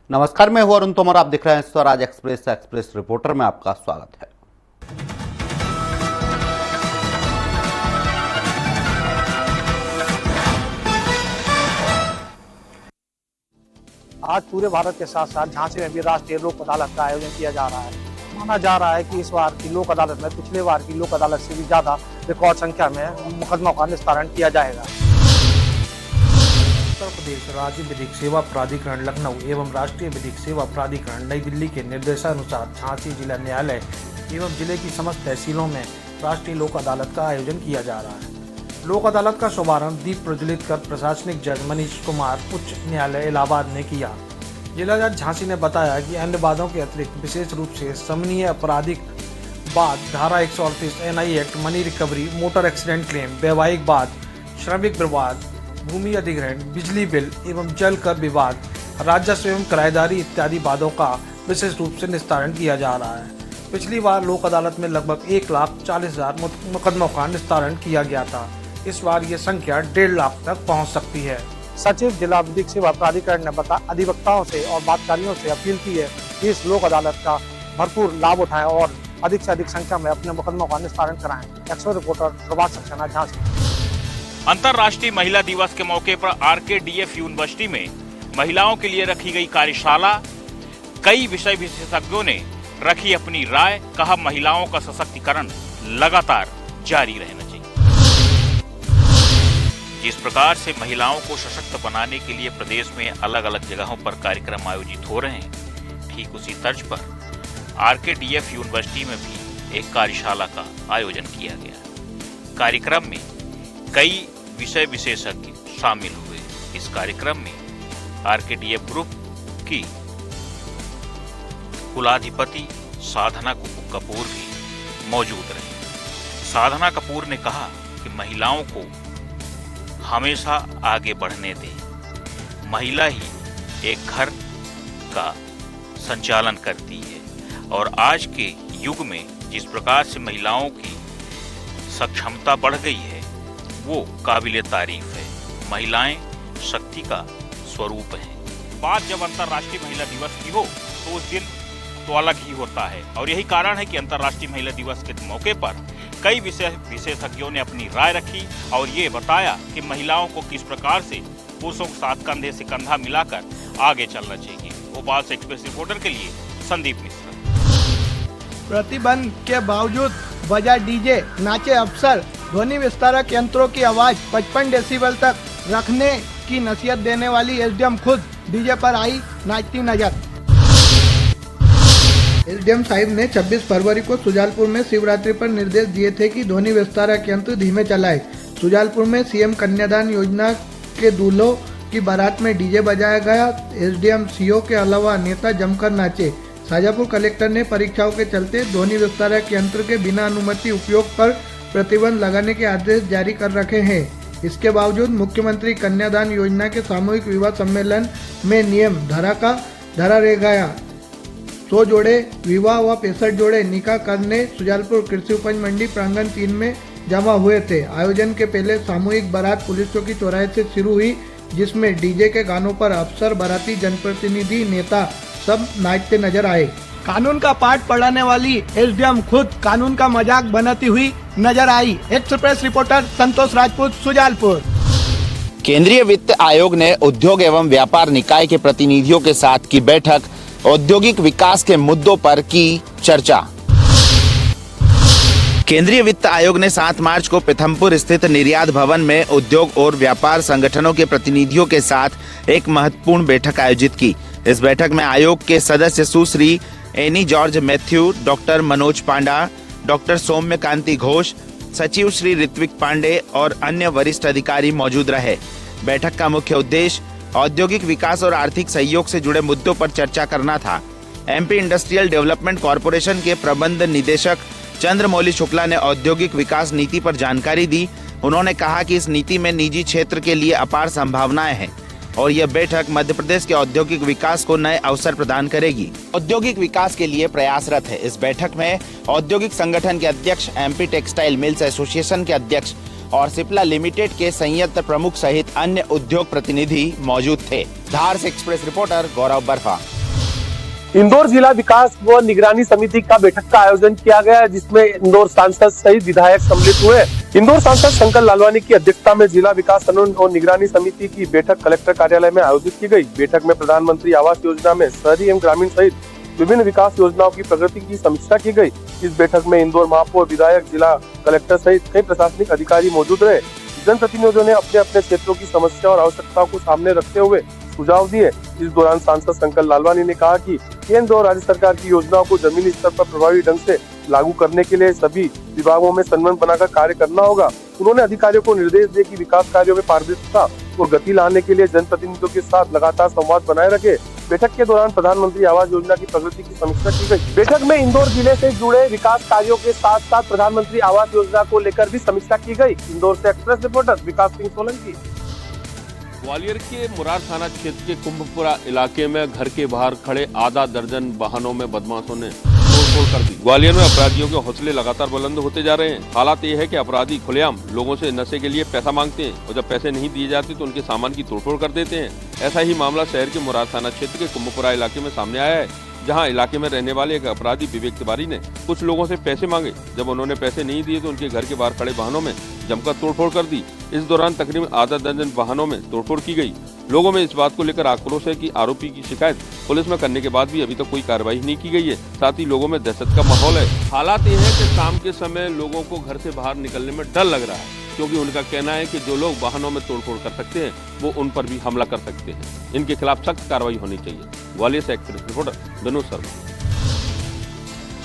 नमस्कार, मैं हूं अरुण तोमर। आप दिख रहे हैं स्वराज एक्सप्रेस रिपोर्टर में आपका स्वागत है। आज पूरे भारत के साथ साथ झांसी में भी राष्ट्रीय लोक अदालत का आयोजन किया जा रहा है। माना जा रहा है कि इस बार की लोक अदालत में पिछले बार की लोक अदालत से भी ज्यादा रिकॉर्ड संख्या में मुकदमों का निस्तारण किया जाएगा। उत्तर प्रदेश राज्य विधिक सेवा प्राधिकरण लखनऊ एवं राष्ट्रीय विधिक सेवा प्राधिकरण नई दिल्ली के निर्देशानुसार झांसी जिला न्यायालय एवं जिले की समस्त तहसीलों में राष्ट्रीय लोक अदालत का आयोजन किया जा रहा है। लोक अदालत का शुभारंभ दीप प्रज्वलित कर प्रशासनिक जज मनीष कुमार उच्च न्यायालय इलाहाबाद ने किया। जिला जज झांसी ने बताया कि अन्य वादों के अतिरिक्त विशेष रूप से समनीय आपराधिक वाद, धारा 138 NI act, money recovery, motor accident claim, वैवाहिक वाद, श्रमिक विवाद, भूमि अधिग्रहण, बिजली बिल एवं जल कर विवाद, राजस्व एवं किराएदारी इत्यादि वादों का विशेष रूप से निस्तारण किया जा रहा है। पिछली बार लोक अदालत में लगभग 1,40,000 मुकदमों का निस्तारण किया गया था। इस बार ये संख्या 1.5 लाख तक पहुंच सकती है। सचिव जिला विधिक सेवा प्राधिकरण ने अधिवक्ताओं से और बातकारियों से अपील की है कि इस लोक अदालत का भरपूर लाभ उठाएं और अधिक से अधिक संख्या में अपने मुकदमों का निस्तारण कराएं। एक्सप्रेस रिपोर्टर प्रभात सक्सेना, झांसी। अंतर्राष्ट्रीय महिला दिवस के मौके पर RKDF यूनिवर्सिटी में महिलाओं के लिए रखी गई कार्यशाला, कई विषय विशेषज्ञों ने रखी अपनी राय। कहा, महिलाओं का सशक्तिकरण लगातार जारी रहना चाहिए। जिस प्रकार से महिलाओं को सशक्त बनाने के लिए प्रदेश में अलग अलग जगहों पर कार्यक्रम आयोजित हो रहे हैं, ठीक उसी तर्ज पर RKDF यूनिवर्सिटी में भी एक कार्यशाला का आयोजन किया गया। कार्यक्रम में कई विषय विशेषज्ञ शामिल हुए। इस कार्यक्रम में RKDF ग्रुप की कुलाधिपति साधना कपूर भी मौजूद रही। साधना कपूर ने कहा कि महिलाओं को हमेशा आगे बढ़ने दें। महिला ही एक घर का संचालन करती है और आज के युग में जिस प्रकार से महिलाओं की सक्षमता बढ़ गई है, वो काबिले तारीफ है। महिलाएं शक्ति का स्वरूप हैं। बात जब अंतर्राष्ट्रीय महिला दिवस की हो तो उस दिन तो अलग ही होता है और यही कारण है कि अंतर्राष्ट्रीय महिला दिवस के मौके पर कई विशेषज्ञों ने अपनी राय रखी और ये बताया कि महिलाओं को किस प्रकार से पुरुषों के साथ कंधे से कंधा मिलाकर आगे चलना चाहिए। भोपाल से एक्सप्रेस रिपोर्टर के लिए संदीप मिश्रा। प्रतिबंध के बावजूद बजा डीजे, नाचे अफसर, ध्वनि विस्तारक यंत्रों की आवाज 55 डेसिबल तक रखने की नसीहत देने वाली SDM खुद डीजे पर आई नाचती नजर। SDM साहिब ने 26 फरवरी को सुजालपुर में शिवरात्रि पर निर्देश दिए थे कि ध्वनि विस्तारक यंत्र धीमे चलाए। सुजालपुर में CM कन्यादान योजना के दूल्हों की बारात में डीजे बजाया गया। SDM CO के अलावा नेता जमकर नाचे। शाजापुर कलेक्टर ने परीक्षाओं के चलते ध्वनि विस्तारक यंत्र के बिना अनुमति उपयोग पर प्रतिबंध लगाने के आदेश जारी कर रखे हैं। इसके बावजूद मुख्यमंत्री कन्यादान योजना के सामूहिक विवाह सम्मेलन में नियम धरा रह गया। 100 जोड़े विवाह व 65 जोड़े निकाह करने सुजालपुर कृषि उपज मंडी प्रांगण 3 में जमा हुए थे। आयोजन के पहले सामूहिक बारात पुलिस चौकी चौराहे से शुरू हुई, जिसमें डीजे के गानों पर अफसर, बाराती, जनप्रतिनिधि, नेता सब नाचते नजर आए। कानून का पाठ पढ़ाने वाली SDM खुद कानून का मजाक बनाती हुई नजर आई। एक्सप्रेस रिपोर्टर संतोष राजपूत, सुजालपुर। केंद्रीय वित्त आयोग ने उद्योग एवं व्यापार निकाय के प्रतिनिधियों के साथ की बैठक, औद्योगिक विकास के मुद्दों पर की चर्चा। केंद्रीय वित्त आयोग ने 7 मार्च को पीथमपुर स्थित निर्यात भवन में उद्योग और व्यापार संगठनों के प्रतिनिधियों के साथ एक महत्वपूर्ण बैठक आयोजित की। इस बैठक में आयोग के सदस्य सुश्री एनी जॉर्ज मैथ्यू, डॉक्टर मनोज पांडा, डॉक्टर सौम्य कांति घोष, सचिव श्री ऋत्विक पांडे और अन्य वरिष्ठ अधिकारी मौजूद रहे। बैठक का मुख्य उद्देश्य औद्योगिक विकास और आर्थिक सहयोग से जुड़े मुद्दों पर चर्चा करना था। MP इंडस्ट्रियल डेवलपमेंट कॉरपोरेशन के प्रबंध निदेशक चंद्रमौली शुक्ला ने औद्योगिक विकास नीति पर जानकारी दी। उन्होंने कहा कि इस नीति में निजी क्षेत्र के लिए अपार संभावनाएं हैं और यह बैठक मध्य प्रदेश के औद्योगिक विकास को नए अवसर प्रदान करेगी। औद्योगिक विकास के लिए प्रयासरत है। इस बैठक में औद्योगिक संगठन के अध्यक्ष, MP टेक्सटाइल मिल्स एसोसिएशन के अध्यक्ष और सिप्ला लिमिटेड के संयंत्र प्रमुख सहित अन्य उद्योग प्रतिनिधि मौजूद थे। धार से एक्सप्रेस रिपोर्टर गौरव बर्फा। इंदौर जिला विकास व निगरानी समिति का बैठक का आयोजन किया गया, जिसमें इंदौर सांसद सहित विधायक सम्मिलित हुए। इंदौर सांसद शंकर लालवानी की अध्यक्षता में जिला विकास कानून और निगरानी समिति की बैठक कलेक्टर कार्यालय में आयोजित की गई। बैठक में प्रधानमंत्री आवास योजना में शहरी एवं ग्रामीण सहित विभिन्न विकास योजनाओं की प्रगति की समीक्षा की गई। इस बैठक में इंदौर महापौर, विधायक, जिला कलेक्टर सहित कई प्रशासनिक अधिकारी मौजूद रहे। जनप्रतिनिधियों ने अपने अपने क्षेत्रों की समस्या और आवश्यकताओं को सामने रखते हुए सुझाव दिए। इस दौरान सांसद शंकर लालवानी ने कहा कि केंद्र और राज्य सरकार की योजनाओं को जमीनी स्तर पर प्रभावी ढंग से लागू करने के लिए सभी विभागों में समन्वय बनाकर कार्य करना होगा। उन्होंने अधिकारियों को निर्देश दिए कि विकास कार्यों में पारदर्शिता और गति लाने के लिए जनप्रतिनिधियों के साथ लगातार संवाद बनाए रखे। बैठक के दौरान प्रधानमंत्री आवास योजना की प्रगति की समीक्षा की गई। बैठक में इंदौर जिले से जुड़े विकास कार्यों के साथ साथ प्रधानमंत्री आवास योजना को लेकर भी समीक्षा की गई। इंदौर से एक्सप्रेस रिपोर्टर विकास सिंह सोलंकी। ग्वालियर के मुरार थाना क्षेत्र के कुंभपुरा इलाके में घर के बाहर खड़े आधा दर्जन वाहनों में बदमाशों ने तोड़फोड़ कर दी। ग्वालियर में अपराधियों के हौसले लगातार बुलंद होते जा रहे हैं। हालात ये है कि अपराधी खुलेआम लोगों से नशे के लिए पैसा मांगते हैं और जब पैसे नहीं दिए जाते तो उनके सामान की तोड़फोड़ कर देते हैं। ऐसा ही मामला शहर के मुरार थाना क्षेत्र के कुंभपुरा इलाके में सामने आया है, जहां इलाके में रहने वाले एक अपराधी विवेक तिवारी ने कुछ लोगों से पैसे मांगे। जब उन्होंने पैसे नहीं दिए तो उनके घर के बाहर खड़े वाहनों में जमकर तोड़फोड़ कर दी। इस दौरान तकरीबन आधा दर्जन वाहनों में तोड़फोड़ की गई। लोगों में इस बात को लेकर आक्रोश है कि आरोपी की शिकायत पुलिस में करने के बाद भी अभी तक कोई कार्रवाई नहीं की गई है। साथ ही लोगों में दहशत का माहौल है। हालात ये है कि शाम के समय लोगों को घर से बाहर निकलने में डर लग रहा है, क्योंकि उनका कहना है कि जो लोग वाहनों में तोड़फोड़ कर सकते हैं वो उन पर भी हमला कर सकते हैं। इनके खिलाफ सख्त कार्रवाई होनी चाहिए। ग्वालियर से एक्सप्रेस रिपोर्टर विनोद शर्मा।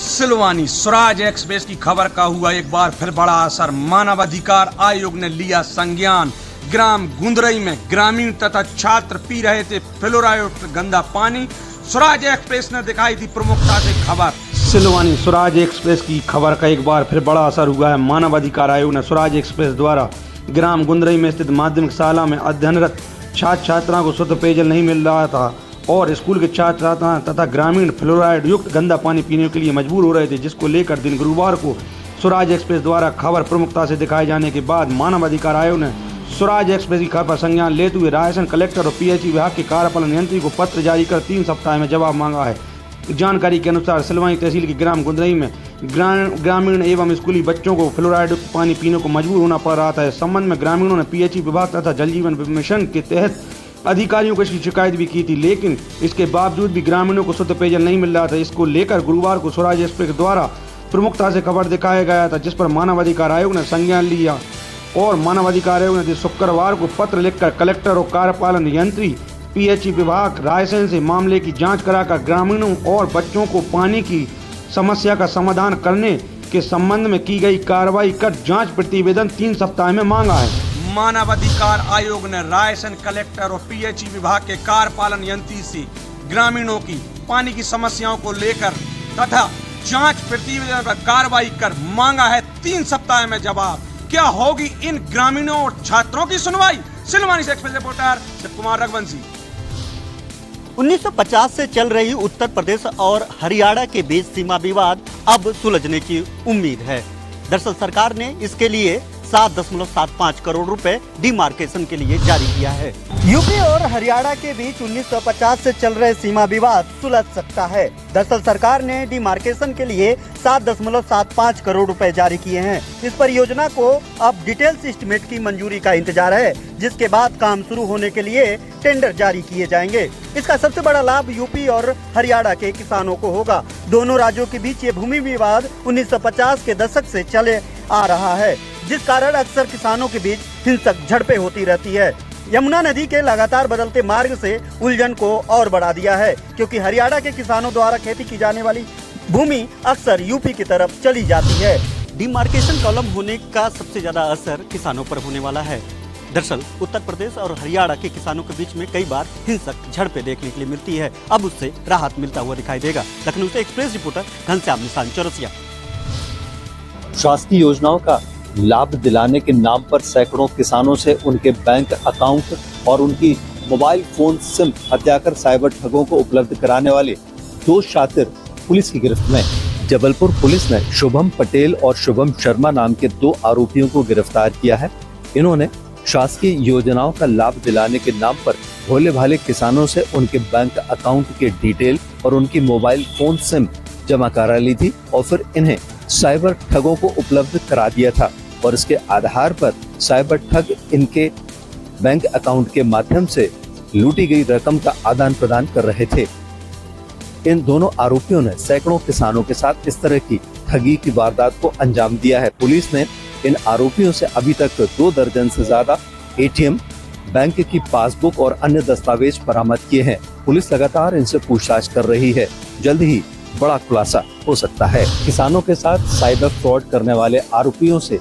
सिलवानी स्वराज एक्सप्रेस की खबर का हुआ एक बार फिर बड़ा असर। मानवाधिकार आयोग ने लिया संज्ञान। ग्राम गुंदरई में ग्रामीण तथा छात्र पी रहे थे फ्लोराइड गंदा पानी। स्वराज एक्सप्रेस ने दिखाई थी प्रमुखता से खबर। सिलवानी स्वराज एक्सप्रेस की खबर का एक बार फिर बड़ा असर हुआ है। मानवाधिकार आयोग ने स्वराज एक्सप्रेस द्वारा ग्राम गुंदरई में स्थित माध्यमिक शाला में अध्ययनरत छात्र छात्राओं को शुद्ध पेयजल नहीं मिल रहा था और स्कूल के छात्र छात्रा तथा ग्रामीण फ्लोराइड युक्त गंदा पानी पीने के लिए मजबूर हो रहे थे, जिसको लेकर दिन गुरुवार को स्वराज एक्सप्रेस द्वारा खबर प्रमुखता से दिखाए जाने के बाद मानवाधिकार आयोग ने स्वराज एक्सप्रेस की खबर पर संज्ञान लेते हुए रायसन कलेक्टर और पीएचई विभाग के कार्यपालन यंत्री को पत्र जारी कर 3 सप्ताह में जवाब मांगा है। जानकारी के अनुसार सिलवानी तहसील के ग्राम गुंदरई में ग्रामीण एवं स्कूली बच्चों को फ्लोराइड पानी पीने को मजबूर होना पड़ रहा था। इस संबंध में ग्रामीणों ने पीएचई विभाग तथा जल जीवन मिशन के तहत अधिकारियों को इसकी शिकायत भी की थी, लेकिन इसके बावजूद भी ग्रामीणों को शुद्ध पेयजल नहीं मिल रहा था। इसको लेकर गुरुवार को स्वराज एक्सप्रेस द्वारा प्रमुखता से खबर दिखाया गया था, जिस पर मानवाधिकार आयोग ने संज्ञान लिया और मानवाधिकार आयोग ने शुक्रवार को पत्र लिखकर कलेक्टर और कार्यपालन यंत्री पीएचई विभाग रायसेन से मामले की जांच कराकर ग्रामीणों और बच्चों को पानी की समस्या का समाधान करने के संबंध में की गई कार्रवाई कर जांच प्रतिवेदन 3 सप्ताह में मांगा है। मानवाधिकार आयोग ने रायसेन कलेक्टर और पीएचई विभाग के कार्यपालन यंत्री से ग्रामीणों की पानी की समस्याओं को लेकर तथा जांच प्रतिवेदन पर कार्रवाई कर मांगा है 3 सप्ताह में जवाब। क्या होगी इन ग्रामीणों और छात्रों की सुनवाई? सिलवानी से एक्सप्रेस रिपोर्टर शिव कुमार रघुवंशी। 1950 से चल रही उत्तर प्रदेश और हरियाणा के बीच सीमा विवाद अब सुलझने की उम्मीद है। दरअसल सरकार ने इसके लिए 7.75 करोड़ रुपए डिमार्केशन के लिए जारी किया है। यूपी और हरियाणा के बीच 1950 से चल रहे सीमा विवाद सुलझ सकता है। दरअसल सरकार ने डिमार्केशन के लिए 7.75 करोड़ रुपए जारी किए हैं। इस परियोजना को अब डिटेल्स एस्टीमेट की मंजूरी का इंतजार है, जिसके बाद काम शुरू होने के लिए टेंडर जारी किए जाएंगे। इसका सबसे बड़ा लाभ यूपी और हरियाणा के किसानों को होगा। दोनों राज्यों के बीच ये भूमि विवाद 1950 के दशक से चले आ रहा है, जिस कारण अक्सर किसानों के बीच हिंसक झड़पें होती रहती है। यमुना नदी के लगातार बदलते मार्ग से उलझन को और बढ़ा दिया है, क्योंकि हरियाणा के किसानों द्वारा खेती की जाने वाली भूमि अक्सर यूपी की तरफ चली जाती है। डिमार्केशन कॉलम होने का सबसे ज्यादा असर किसानों पर होने वाला है। दरअसल उत्तर प्रदेश और हरियाणा के किसानों के बीच में कई बार हिंसक झड़पें देखने के लिए मिलती है। अब उससे राहत मिलता हुआ दिखाई देगा। लखनऊ से एक्सप्रेस रिपोर्टर घनश्याम निशान चौरसिया। शासकीय योजनाओं का लाभ दिलाने के नाम पर सैकड़ों किसानों से उनके बैंक अकाउंट और उनकी मोबाइल फोन सिम हत्या कर साइबर ठगों को उपलब्ध कराने वाले 2 शातिर पुलिस की गिरफ्त में। जबलपुर पुलिस ने शुभम पटेल और शुभम शर्मा नाम के 2 आरोपियों को गिरफ्तार किया है। इन्होंने शासकीय योजनाओं का लाभ दिलाने के नाम पर भोले भाले किसानों से उनके बैंक अकाउंट के डिटेल और उनकी मोबाइल फोन सिम जमा करा ली थी और फिर इन्हें साइबर ठगों को उपलब्ध करा दिया था और इसके आधार पर साइबर ठग इनके बैंक अकाउंट के माध्यम से लूटी गई रकम का आदान प्रदान कर रहे थे। इन दोनों आरोपियों ने सैकड़ों किसानों के साथ इस तरह की ठगी की वारदात को अंजाम दिया है। पुलिस ने इन आरोपियों से अभी तक 2 दर्जन से ज्यादा एटीएम, बैंक की पासबुक और अन्य दस्तावेज बरामद किए हैं। पुलिस लगातार इनसे पूछताछ कर रही है। जल्द ही बड़ा खुलासा हो सकता है। किसानों के साथ साइबर फ्रॉड करने वाले आरोपियों से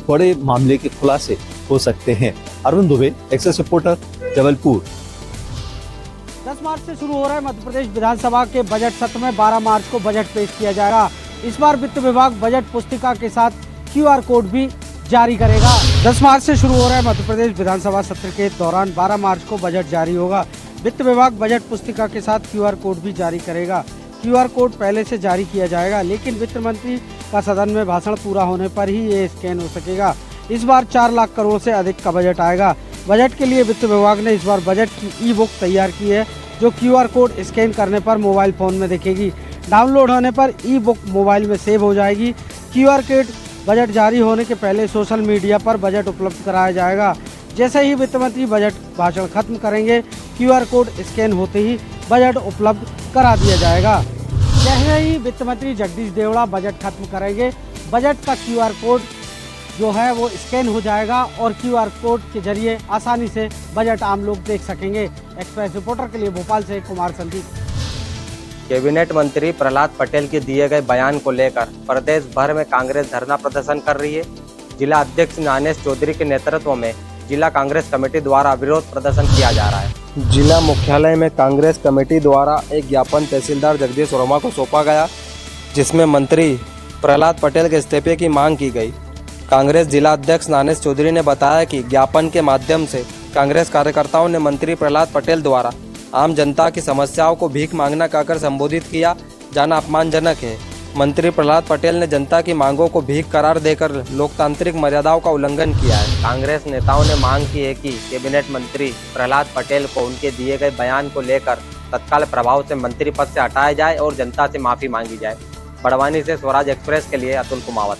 बड़े मामले के खुलासे हो सकते हैं। Arun Dubey, access reporter, Jabalpur. 10 मार्च से शुरू हो रहे मध्य प्रदेश विधानसभा के बजट सत्र में 12 मार्च को बजट पेश किया जाएगा। इस बार वित्त विभाग बजट पुस्तिका के साथ QR कोड भी जारी करेगा। 10 मार्च से शुरू हो रहे मध्य प्रदेश विधानसभा सत्र के दौरान 12 मार्च को बजट जारी होगा। वित्त विभाग बजट पुस्तिका के साथ QR कोड भी जारी करेगा। QR कोड पहले से जारी किया जाएगा, लेकिन वित्त मंत्री का सदन में भाषण पूरा होने पर ही ये स्कैन हो सकेगा। इस बार 4 लाख करोड़ से अधिक का बजट आएगा। बजट के लिए वित्त विभाग ने इस बार बजट की ई-बुक तैयार की है, जो QR कोड स्कैन करने पर मोबाइल फोन में दिखेगी। डाउनलोड होने पर ई-बुक मोबाइल में सेव हो जाएगी। QR कोड बजट जारी होने के पहले सोशल मीडिया पर बजट उपलब्ध कराया जाएगा। जैसे ही वित्त मंत्री बजट भाषण खत्म करेंगे, QR कोड स्कैन होते ही बजट उपलब्ध करा दिया जाएगा। जैसे ही वित्त मंत्री जगदीश देवड़ा बजट खत्म करेंगे, बजट का QR कोड जो है वो स्कैन हो जाएगा और QR कोड के जरिए आसानी से बजट आम लोग देख सकेंगे। एक्सप्रेस रिपोर्टर के लिए भोपाल से कुमार संदीप। कैबिनेट मंत्री प्रहलाद पटेल के दिए गए बयान को लेकर प्रदेश भर में कांग्रेस धरना प्रदर्शन कर रही है। जिला अध्यक्ष ज्ञानेश चौधरी के नेतृत्व में जिला कांग्रेस कमेटी द्वारा विरोध प्रदर्शन किया जा रहा है। जिला मुख्यालय में कांग्रेस कमेटी द्वारा एक ज्ञापन तहसीलदार जगदीश वर्मा को सौंपा गया, जिसमें मंत्री प्रहलाद पटेल के इस्तीफे की मांग की गई। कांग्रेस जिला अध्यक्ष ज्ञानेश चौधरी ने बताया कि ज्ञापन के माध्यम से कांग्रेस कार्यकर्ताओं ने मंत्री प्रहलाद पटेल द्वारा आम जनता की समस्याओं को भीख मांगना कहकर संबोधित किया जाना अपमानजनक है। मंत्री प्रहलाद पटेल ने जनता की मांगों को भीख करार देकर लोकतांत्रिक मर्यादाओं का उल्लंघन किया है। कांग्रेस नेताओं ने मांग की है कि कैबिनेट मंत्री प्रहलाद पटेल को उनके दिए गए बयान को लेकर तत्काल प्रभाव से मंत्री पद से हटाया जाए और जनता से माफी मांगी जाए। बड़वानी से स्वराज एक्सप्रेस के लिए अतुल कुमावत।